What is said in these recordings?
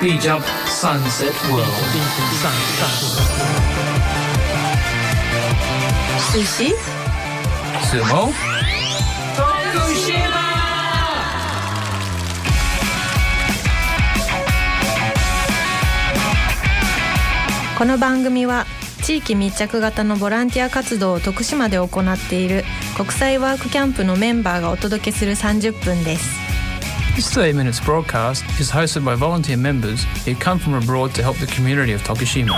B-Jump Sunset World. Sushi, Sumo, Tokushima. この番組は地域密着型のボランティア活動を徳島で行っている国際ワークキャンプのメンバーがお届けする30分です。This 30 minutes broadcast is hosted by volunteer members who come from abroad to help the community of Tokushima.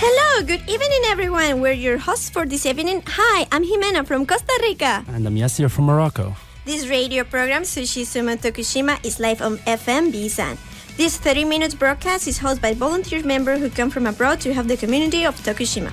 Hello, good evening everyone. We're your hosts for this evening. Hi, I'm Jimena from Costa Rica. And I'm Yassir from Morocco. This radio program, Sushi, Sumo, Tokushima, is live on FM B-FM. This 30 minutes broadcast is hosted by volunteer members who come from abroad to help the community of Tokushima.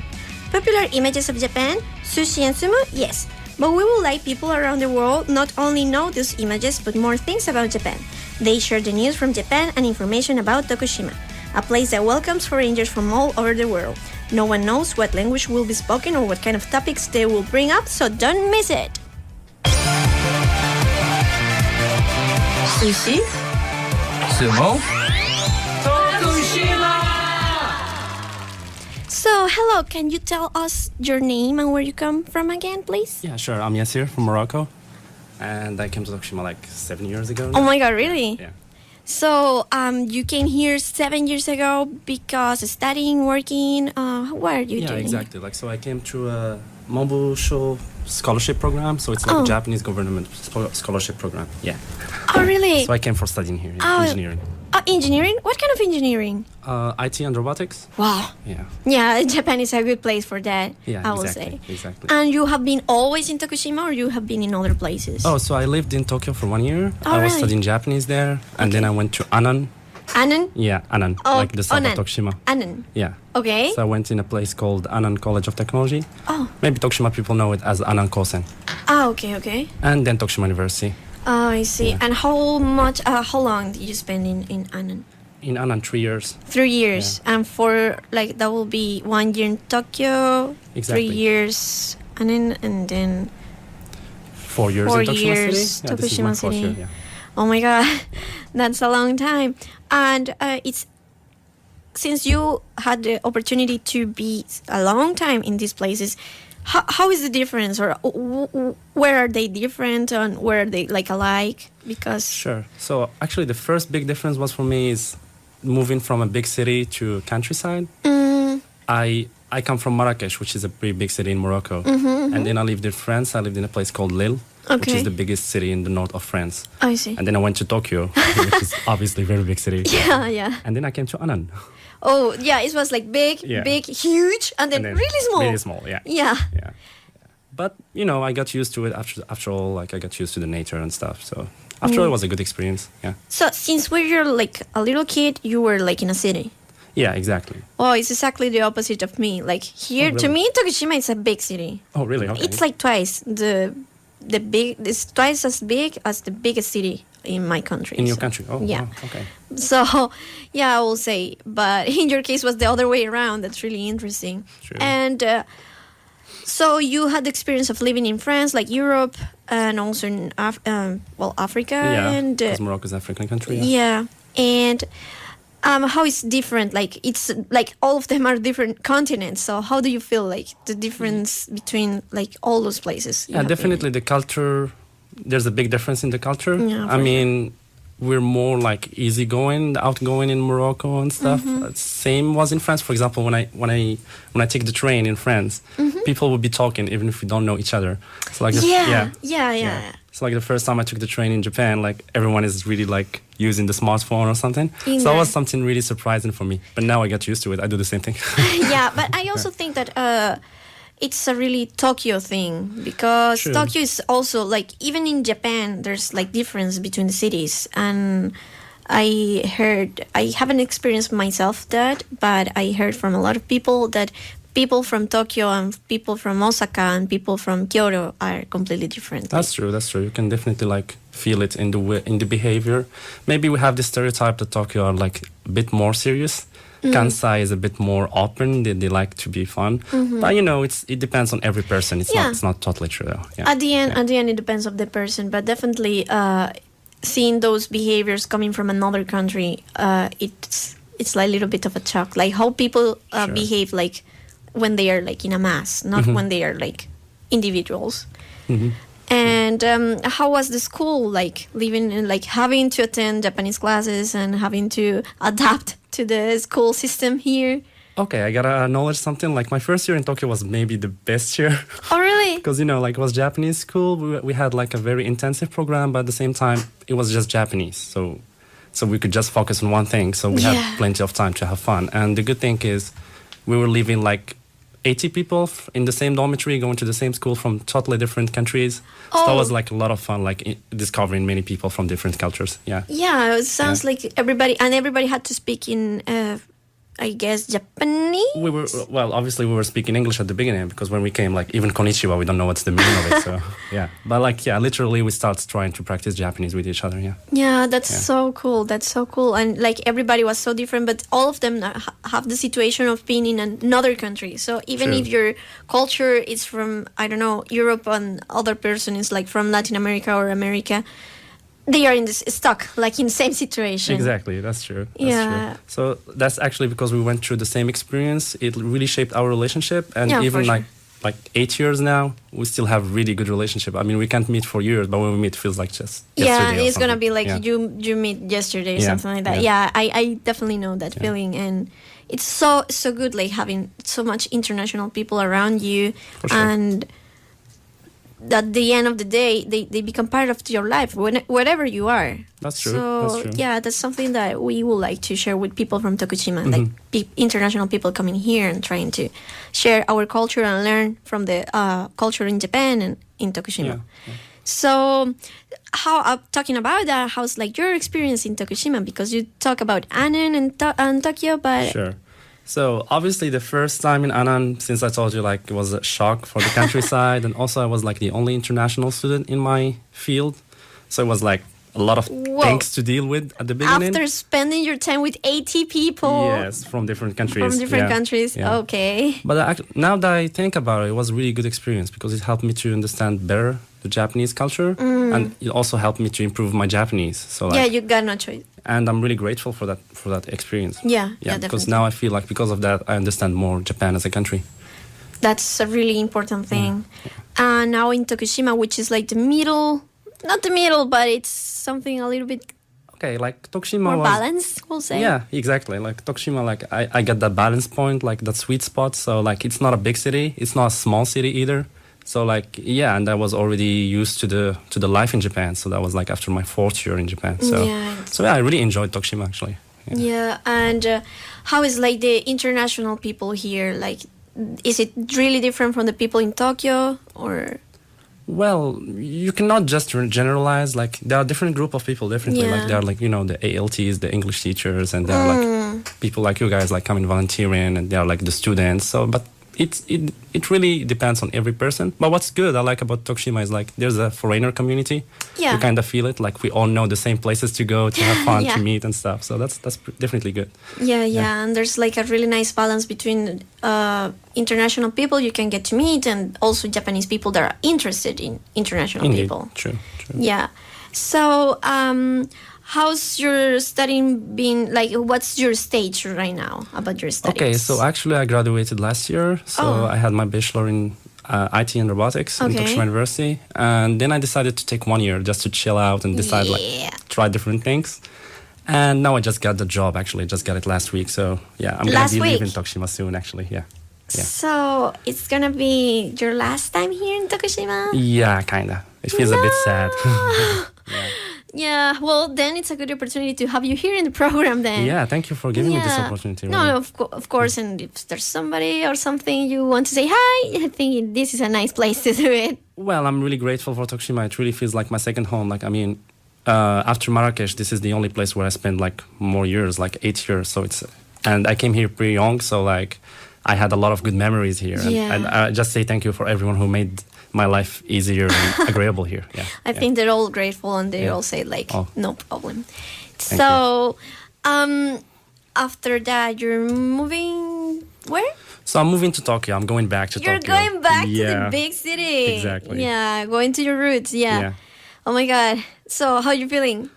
Popular images of Japan, sushi and sumo, yes. But we would like people around the world not only know those images, but more things about Japan. They share the news from Japan and information about Tokushima, a place that welcomes foreigners from all over the world. No one knows what language will be spoken or what kind of topics they will bring up, so don't miss it. Sushi, Sumo, Tokushima. So, hello, can you tell us your name and where you come from again, please? Yeah, sure. I'm Yassir from Morocco. And I came to Tokushima like 7 years ago now. Oh my god, really? Yeah. So, you came here 7 years ago because studying, working, what are you doing? Yeah, exactly. Like, so I came through a Mobusho scholarship program. So it's like a Japanese government scholarship program. Yeah. Oh, really? So I came for studying here, engineering. Engineering? What kind of engineering? IT and robotics. Wow. Yeah. Yeah, Japan is a good place for that, Yeah, I will exactly, say. exactly. And you have been always in Tokushima or you have been in other places? Oh, so I lived in Tokyo for 1 year. Oh, I was really? studying Japanese there. And then I went to Annan. Annan? Yeah, Annan. Oh, like the south Annan. of Tokushima. Annan. Yeah. Okay. So I went in a place called Annan College of Technology. Oh. Maybe Tokushima people know it as Annan Kosen. Okay. And then Tokushima University. Oh, I see. Yeah. And how long did you spend in Annan? In Annan, 3 years. 3 years. Yeah. And for, like, that will be 1 year in Tokyo, Exactly. 3 years Annan, and then 4 years 4 in Tokushima years City. Yeah, this is my Tokushima fourth City. year, yeah. Oh my god, that's a long time. And it's since you had the opportunity to be a long time in these places, how is the difference, or where are they different, and where are they like alike? Because Sure. So actually the first big difference was for me is moving from a big city to countryside. I come from Marrakesh, which is a pretty big city in Morocco. And then I lived in France. I lived in a place called Lille, which Okay. is the biggest city in the north of France. I see. And then I went to Tokyo, which is obviously a very big city. Yeah. And then I came to Annan. Oh yeah, it was like big, Yeah. huge, and then really small. Really small, yeah. Yeah. Yeah. But, you know, I got used to it after all. Like, I got used to the nature and stuff. So, after all, it was a good experience. Yeah. So since when you're like a little kid, you were like in a city. Yeah, exactly. Oh, it's exactly the opposite of me. Like here, Oh, to really? me, Tokushima is a big city. Oh, really? Okay. It's like twice it's twice as big as the biggest city in my country. in your so, country? Oh, yeah. wow, okay. So, yeah, I will say. But in your case, was the other way around. That's really interesting. Sure. And so you had the experience of living in France, like Europe, and also in Africa. Yeah, And because Morocco is an African country. yeah. And how is different? Like it's like all of them are different continents. So how do you feel like the difference between like all those places? you Yeah, have been definitely the culture. There's a big difference in the culture. Yeah, I for mean, we're more like easygoing, outgoing in Morocco and stuff. Same was in France. For example, when I take the train in France, people will be talking even if we don't know each other. So like Yeah. So like the first time I took the train in Japan, like everyone is really like using the smartphone or something. So that was something really surprising for me. But now I got used to it. I do the same thing. Yeah, but I also think that it's a really Tokyo thing, because True. Tokyo is also like, even in Japan, there's like difference between the cities. And I haven't experienced myself that, but I heard from a lot of people that people from Tokyo and people from Osaka and people from Kyoto are completely different. That's true. You can definitely like feel it in the behavior. Maybe we have this stereotype that Tokyo are like a bit more serious. Kansai is a bit more open. They like to be fun. But it depends on every person. It's not totally true though. Yeah. At the end it depends on the person, but definitely seeing those behaviors coming from another country, it's like a little bit of a shock, like how people behave like when they are like in a mass, not when they are like individuals. And how was the school, like living and like having to attend Japanese classes and having to adapt to the school system here? Okay, I gotta acknowledge something. Like my first year in Tokyo was maybe the best year. Oh, really? Because like it was Japanese school. We had like a very intensive program, but at the same time it was just Japanese. So we could just focus on one thing. So we had plenty of time to have fun. And the good thing is we were living like 80 people in the same dormitory, going to the same school from totally different countries. So that was like a lot of fun, like discovering many people from different cultures. Yeah. Yeah, it sounds like everybody had to speak in, I guess, Japanese? Obviously we were speaking English at the beginning because when we came, like even konnichiwa, we don't know what's the meaning of it. So yeah, but literally we start trying to practice Japanese with each other. Yeah. Yeah, that's so cool. That's so cool. And like everybody was so different, but all of them have the situation of being in another country. So even if your culture is from, I don't know, Europe and other person is like from Latin America or America, they are stuck, like in the same situation. Exactly, that's true. True. So that's actually because we went through the same experience. It really shaped our relationship, and even like 8 years now, we still have really good relationship. I mean, we can't meet for years, but when we meet, it feels like just yesterday. It's gonna be like you meet yesterday or something like that. Yeah, I definitely know that feeling, and it's so good, like having so much international people around you, and at the end of the day, they become part of your life, wherever you are. That's true. So, yeah, that's something that we would like to share with people from Tokushima, like international people coming here and trying to share our culture and learn from the culture in Japan and in Tokushima. Yeah. So, talking about that, how's like your experience in Tokushima? Because you talk about Anan and Tokyo, but... Sure. So obviously the first time in Anan, since I told you, like it was a shock for the countryside, and also I was like the only international student in my field, so it was like a lot of things to deal with at the beginning. After spending your time with 80 people, yes, from different countries. Yeah. Okay. But now that I think about it, it was a really good experience because it helped me to understand better the Japanese culture, and it also helped me to improve my Japanese. So you got no choice. And I'm really grateful for that experience. Yeah, because definitely. now I feel like because of that I understand more Japan as a country. That's a really important thing. Now in Tokushima, which is like not the middle, but it's something a little bit like Tokushima more balanced, we'll say. Yeah, exactly. Like Tokushima, like I get that balance point, like that sweet spot. So like it's not a big city, it's not a small city either. So like and I was already used to the life in Japan. So that was like after my 4th year in Japan. So I really enjoyed Tokushima actually. Yeah, and how is like the international people here? Like, is it really different from the people in Tokyo or? Well, you cannot just generalize. Like there are different group of people differently. Yeah. Like there are like the ALTs, the English teachers, and there are like people like you guys like coming volunteering, and there are like the students. So, but it really depends on every person. But what's good I like about Tokushima is like there's a foreigner community. Yeah. You kind of feel it. Like we all know the same places to go to have fun, to meet and stuff. So that's definitely good. Yeah. And there's like a really nice balance between international people you can get to meet and also Japanese people that are interested in international people. True. Yeah. So how's your studying been? Like, what's your stage right now about your studies? Okay, so actually I graduated last year. So I had my bachelor in IT and robotics in Tokushima University. And then I decided to take 1 year just to chill out and decide try different things. And now I just got the job, actually. Just got it last week. So I'm going to be leaving Tokushima soon, actually. Yeah. So it's going to be your last time here in Tokushima? Yeah, kind of. It feels a bit sad. Yeah, well, then it's a good opportunity to have you here in the program then. Yeah, thank you for giving me this opportunity. No, of course, and if there's somebody or something you want to say hi, I think this is a nice place to do it. Well, I'm really grateful for Tokushima. It really feels like my second home. Like, I mean, after Marrakesh, this is the only place where I spent like more years, like 8 years. So and I came here pretty young, so like I had a lot of good memories here. And I just say thank you for everyone who made my life easier and agreeable here. Yeah. I think they're all grateful, and they all say like, no problem. Thank So, after that, you're moving where? So I'm moving to Tokyo. I'm going back to You're Tokyo. going back to the big city. Exactly. Yeah, going to your roots. Yeah. Oh my God. So, how you feeling?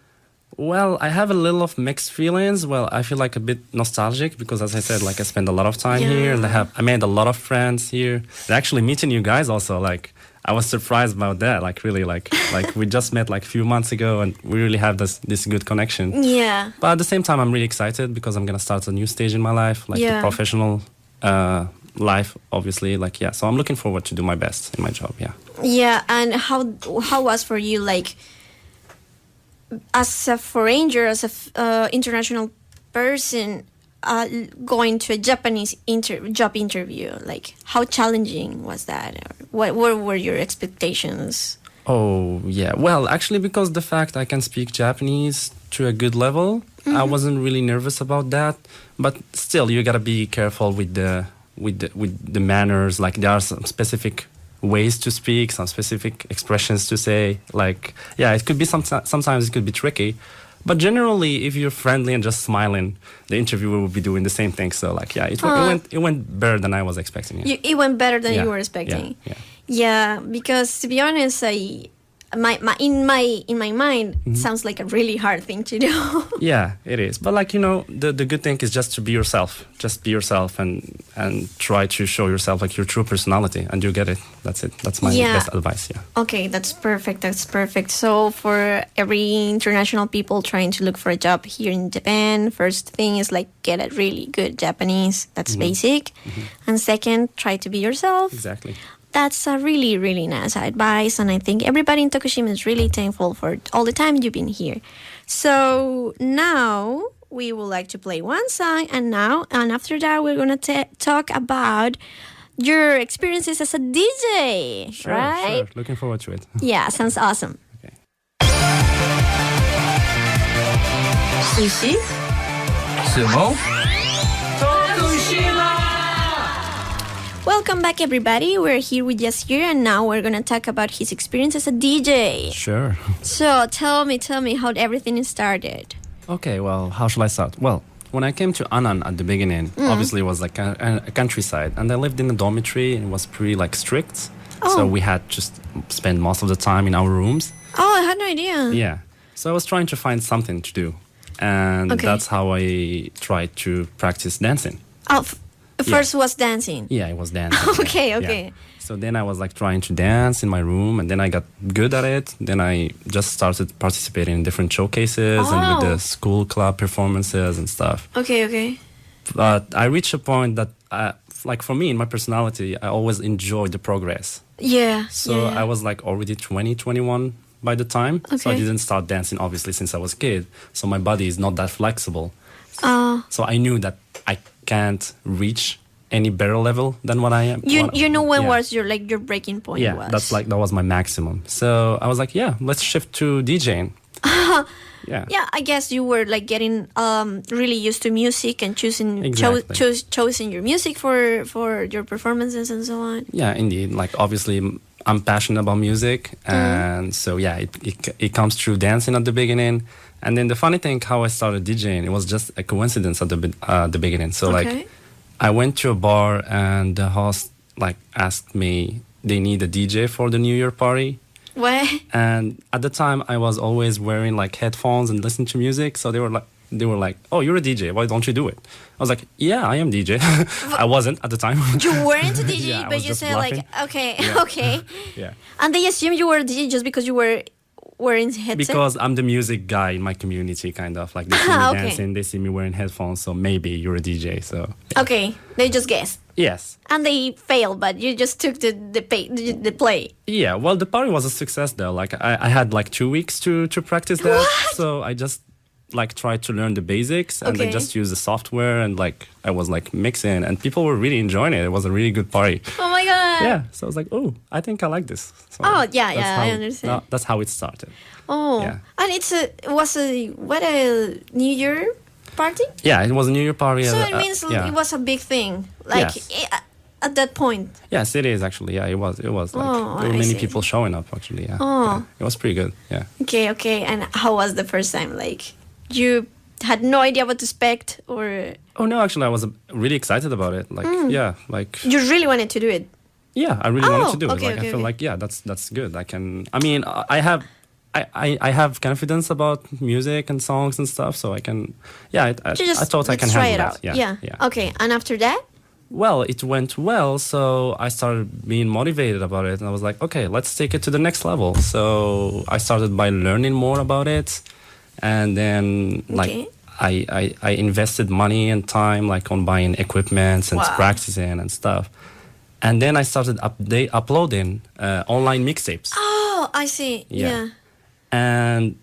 Well, I have a little of mixed feelings. Well, I feel like a bit nostalgic because, as I said, like I spent a lot of time here, and I made a lot of friends here. And actually, meeting you guys also, like I was surprised about that. Like really, like we just met like a few months ago, and we really have this good connection. Yeah. But at the same time, I'm really excited because I'm gonna start a new stage in my life, like the professional life, obviously. Like so I'm looking forward to do my best in my job. Yeah. Yeah, and how was for you like? As a foreigner, as a international person, going to a Japanese job interview, like how challenging was that? What were your expectations? Oh yeah, well actually because the fact I can speak Japanese to a good level, I wasn't really nervous about that. But still, you gotta be careful with the manners. Like there are some specific ways to speak, some specific expressions to say. Like it could be sometimes it could be tricky, but generally if you're friendly and just smiling, the interviewer will be doing the same thing. So like it went better than I was expecting. It went better than you were expecting. Yeah, because to be honest, in my mind, it sounds like a really hard thing to do. Yeah, it is. But like the good thing is just to be yourself. Just be yourself and try to show yourself like your true personality, and you get it. That's it. That's my best advice. Yeah. Okay, that's perfect. That's perfect. So for every international people trying to look for a job here in Japan, first thing is like get a really good Japanese. That's basic, and second, try to be yourself. Exactly. That's a really, really nice advice, and I think everybody in Tokushima is really thankful for all the time you've been here. So now we would like to play one song, and after that we're gonna talk about your experiences as a DJ, Sure, right? Sure. Looking forward to it. Yeah, sounds awesome. Okay. Sushi, Sumo, Tokushima. Welcome back, everybody. We're here with Yasir, and now we're gonna talk about his experience as a DJ. Sure. So tell me how everything started. Okay, well, how shall I start? Well, when I came to Annan at the beginning, obviously it was like a countryside, and I lived in a dormitory, and it was pretty like strict. So we had to spend most of the time in our rooms. Oh, I had no idea. Yeah. So I was trying to find something to do, and that's how I tried to practice dancing. Oh, first was dancing. Yeah, it was dancing. Okay. Yeah. So then I was like trying to dance in my room, and then I got good at it. Then I just started participating in different showcases and with the school club performances and stuff. Okay. But I reached a point that, like for me, in my personality, I always enjoyed the progress. Yeah. So I was like already 20, 21 by the time. So I didn't start dancing, obviously, since I was a kid. So my body is not that flexible. So I knew that I can't reach any better level than what I am. You know when was your breaking point? Yeah, was? that was my maximum. So I was like, let's shift to DJing. Yeah, I guess you were like getting really used to music and choosing choosing your music for your performances and so on. Yeah, indeed. Like obviously I'm passionate about music, and so it comes through dancing at the beginning. And then the funny thing, how I started DJing, it was just a coincidence at the beginning. So like I went to a bar, and the host like asked me they need a DJ for the New Year party. What? And at the time I was always wearing like headphones and listening to music, so they were like, oh, you're a DJ, why don't you do it? I was like, yeah, I am DJ. I wasn't at the time. You weren't a DJ, but you said bluffing. Like, okay. Yeah. And they assumed you were a DJ just because you were wearing headset? Because I'm the music guy in my community, kind of. Like they see me dancing, they see me wearing headphones, so maybe you're a DJ. So okay, they just guessed. Yes. And they failed, but you just took the play. Yeah, well, the party was a success though. Like I had like 2 weeks to practice that. What? So I just like tried to learn the basics, and I just used the software, and like I was like mixing, and people were really enjoying it. It was a really good party. Oh my god. Yeah, so I was like, oh, I think I like this. So I understand. That's how it started. Oh, yeah. And what a New Year party? Yeah, it was a New Year party. So it means it was a big thing, like at that point. Yes, it is actually. Yeah, it was. It was like there were many people showing up actually. Yeah. It was pretty good. Yeah. Okay. And how was the first time? Like, you had no idea what to expect, or? Oh no, actually, I was really excited about it. Like, like. You really wanted to do it. Yeah, I really wanted to do it. Okay, Like, I feel like that's good. I can. I mean, I have confidence about music and songs and stuff, so I can. Yeah, I thought I can handle that. Yeah. Okay, and after that? Well, it went well, so I started being motivated about it, and I was like, okay, let's take it to the next level. So I started by learning more about it, and then like I invested money and time like on buying equipment and practicing and stuff. And then I started uploading online mixtapes. Oh, I see. Yeah. And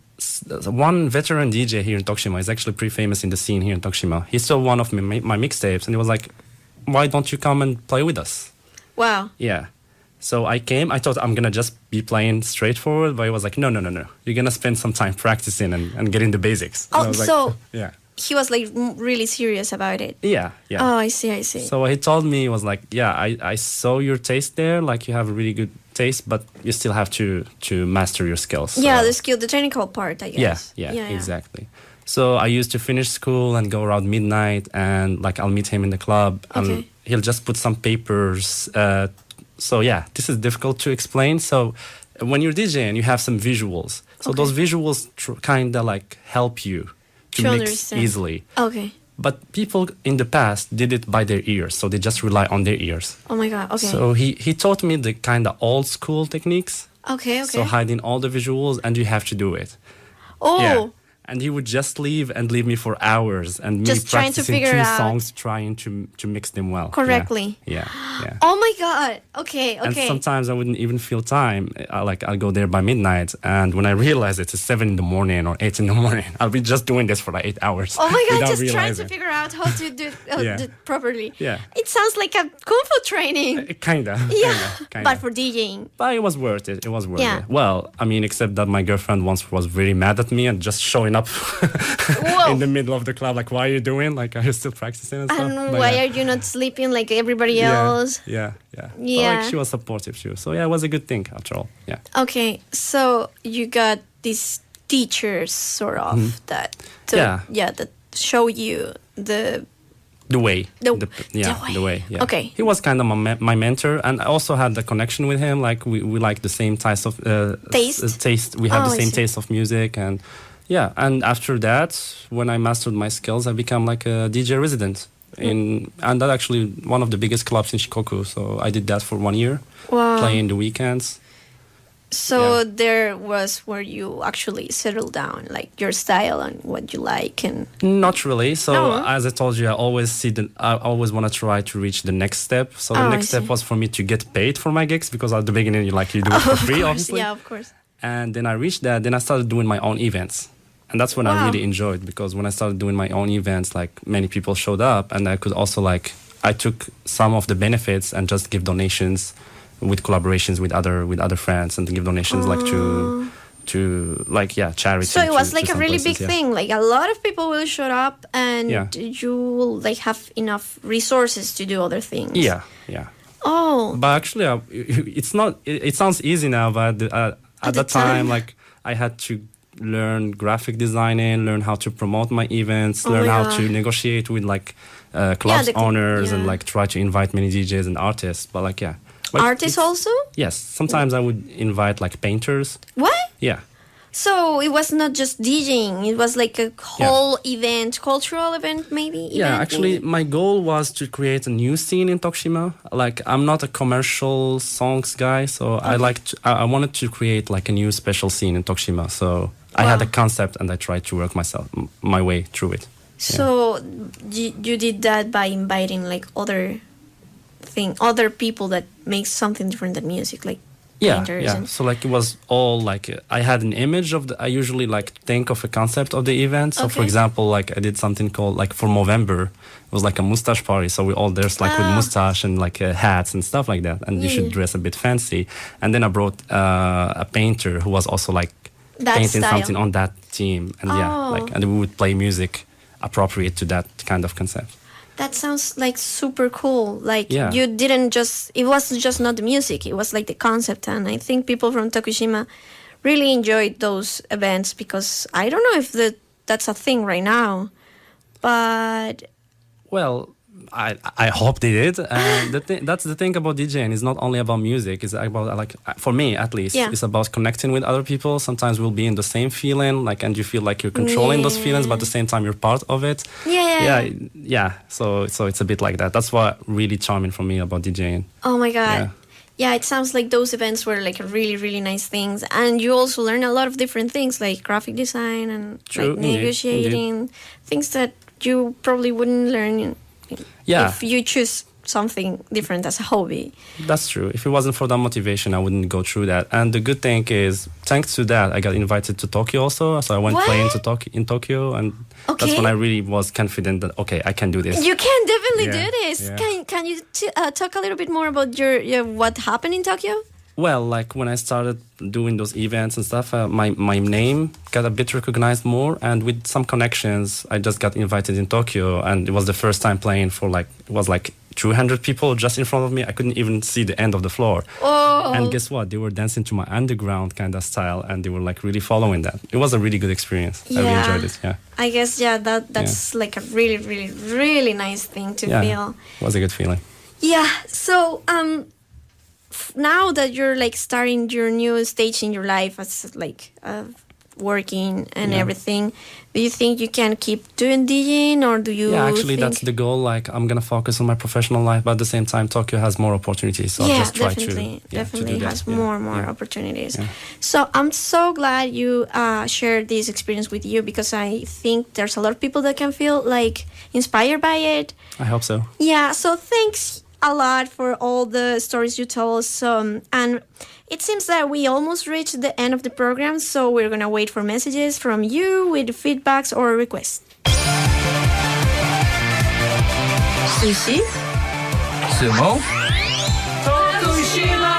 one veteran DJ here in Tokushima is actually pretty famous in the scene here in Tokushima. He saw one of my mixtapes and he was like, why don't you come and play with us? Wow. Yeah. So I came. I thought I'm going to just be playing straightforward. But he was like, no. You're going to spend some time practicing and getting the basics. Oh, so yeah. He was like really serious about it. Yeah. Oh, I see. So he told me, he was like, yeah, I saw your taste there. Like you have a really good taste, but you still have to master your skills. So. Yeah, the technical part, I guess. Yeah, exactly. So I used to finish school and go around midnight and like I'll meet him in the club and he'll just put some papers. So yeah, this is difficult to explain. So when you're DJing, you have some visuals. So those visuals kind of like help you to mix understand. Easily. Okay. But people in the past did it by their ears, so they just rely on their ears. Oh my god, okay. So he taught me the kind of old school techniques. Okay. So hiding all the visuals and you have to do it. Oh. Yeah. And he would just leave me for hours and just me trying to practicing figure two out songs, trying to mix them well. Correctly. Yeah. Oh my god. Okay. And sometimes I wouldn't even feel time. I'll go there by midnight, and when I realize it's 7 in the morning or 8 in the morning, I'll be just doing this for like 8 hours. Oh my god, just realizing. trying to figure out how to do it properly. Yeah. It sounds like a kung fu training. Kinda. But for DJing. But it was worth it. It was worth it. Well, I mean, except that my girlfriend once was very mad at me and just showing up in the middle of the club, like, what are you doing? Like, are you still practicing and stuff? And why are you not sleeping like everybody else? Yeah. But, like, she was supportive too. So yeah, it was a good thing after all. Yeah. Okay, so you got these teachers sort of that show you the way. The way. Yeah. Okay. He was kind of my mentor, and I also had the connection with him. Like we like the same types of taste. We have the same taste of music, and and after that, when I mastered my skills, I became like a DJ resident and that actually one of the biggest clubs in Shikoku. So I did that for 1 year, playing the weekends. So there was where you actually settled down, like your style and what you like, and not really. So as I told you, I always want to try to reach the next step. So the next step was for me to get paid for my gigs, because at the beginning you do it for free, obviously. Yeah, of course. And then I reached that. Then I started doing my own events. And that's when I really enjoyed, because when I started doing my own events, like many people showed up, and I could also I took some of the benefits and just give donations with collaborations with other friends, and give donations to charity. So it was like a really big thing. Like a lot of people will show up, and you will have enough resources to do other things. Yeah. Oh. But actually, it's not. It sounds easy now, but at that time, I had to learn graphic designing, learn how to promote my events, learn how to negotiate with clubs owners, and try to invite many DJs and artists. But artists also? Yes, sometimes I would invite painters. What? Yeah. So it was not just DJing, it was like a whole event, cultural event maybe? Actually my goal was to create a new scene in Tokushima. I'm not a commercial songs guy, so I wanted to create a new special scene in Tokushima. So I had a concept, and I tried to work my way through it. So you did that by inviting other people that make something different than music, painters. Yeah. So it was all I had an image of I usually think of a concept of the event. So for example, I did something called for Movember. It was a mustache party. So we all dressed with mustache and hats and stuff like that. And you should dress a bit fancy. And then I brought a painter who was also painting something on that theme. And and we would play music appropriate to that kind of concept. That sounds like super cool. Like you didn't just, it was just not the music, it was like the concept. And I think people from Tokushima really enjoyed those events because I don't know if that's a thing right now, but... Well, I hope they did. And that's the thing about DJing. It's not only about music. It's about, like, for me at least, it's about connecting with other people. Sometimes we'll be in the same feeling, like, and you feel like you're controlling those feelings, but at the same time you're part of it. Yeah. So it's a bit like that. That's what really charming for me about DJing. Oh my god. Yeah, it sounds like those events were like really, really nice things. And you also learn a lot of different things like graphic design and like negotiating, things that you probably wouldn't learn if you choose something different as a hobby. That's true. If it wasn't for that motivation, I wouldn't go through that. And the good thing is, thanks to that, I got invited to Tokyo also. So I went playing in Tokyo, and that's when I really was confident that, okay, I can do this. You can definitely do this. Yeah. Can you talk a little bit more about your what happened in Tokyo? Well, like when I started doing those events and stuff, my name got a bit recognized more, and with some connections, I just got invited in Tokyo, and it was the first time playing for like 200 people just in front of me. I couldn't even see the end of the floor. Oh. And guess what? They were dancing to my underground kind of style, and they were like really following that. It was a really good experience. I really enjoyed it. Yeah. I guess that's like a really, really, really nice thing to feel. It was a good feeling. Yeah. So now that you're like starting your new stage in your life as like working and everything, do you think you can keep doing DJing, or do you actually that's the goal. Like, I'm gonna focus on my professional life, but at the same time Tokyo has more opportunities, so I'll just try definitely has more opportunities. So I'm so glad you shared this experience with you, because I think there's a lot of people that can feel like inspired by it. I hope so. Yeah, so thanks a lot for all the stories you told us, and it seems that we almost reached the end of the program, so we're gonna wait for messages from you with feedbacks or requests. Sushi, Sumo, Tokushima.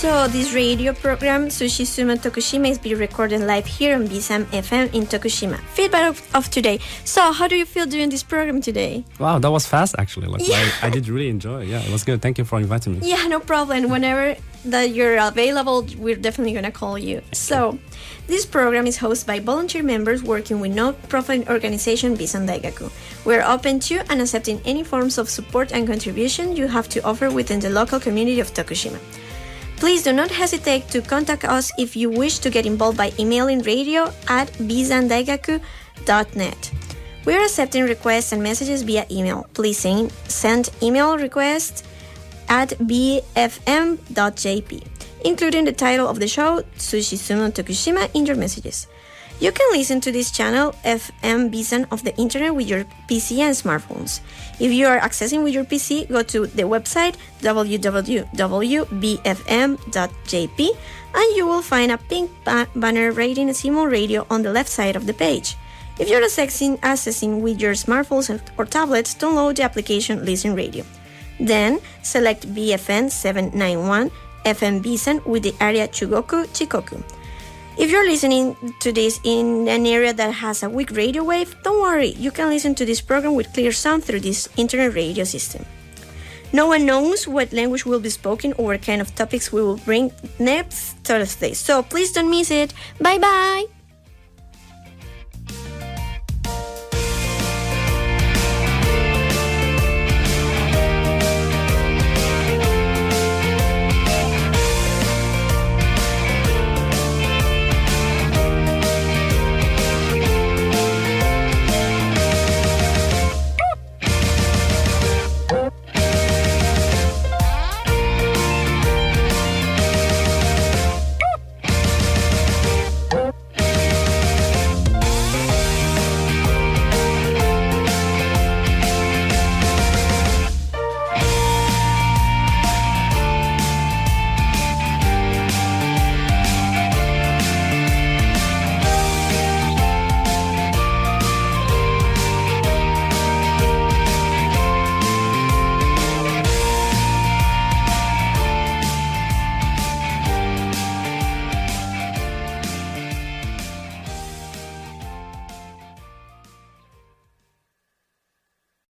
So this radio program, Sushi, Sumo, Tokushima, is being recorded live here on B-FM in Tokushima. Feedback of today. So how do you feel doing this program today? Wow, that was fast actually. Like, I did really enjoy it. Yeah, it was good. Thank you for inviting me. Yeah, no problem. Whenever that you're available, we're definitely going to call you. So this program is hosted by volunteer members working with non-profit organization B-FM Daigaku. We're open to and accepting any forms of support and contribution you have to offer within the local community of Tokushima. Please do not hesitate to contact us if you wish to get involved by emailing radio@bizandaigaku.net. We are accepting requests and messages via email. Please send email requests at bfm.jp, including the title of the show, Sushi, Sumo, Tokushima, in your messages. You can listen to this channel, FM B-FM of the internet, with your PC and smartphones. If you are accessing with your PC, go to the website www.bfm.jp and you will find a pink banner rating Sumo Radio on the left side of the page. If you're accessing with your smartphones or tablets, download the application Listen Radio. Then select BFM 791 FM B-FM with the area Chugoku, Chikoku. If you're listening to this in an area that has a weak radio wave, don't worry, you can listen to this program with clear sound through this internet radio system. No one knows what language will be spoken or what kind of topics we will bring next Thursday, so please don't miss it. Bye bye!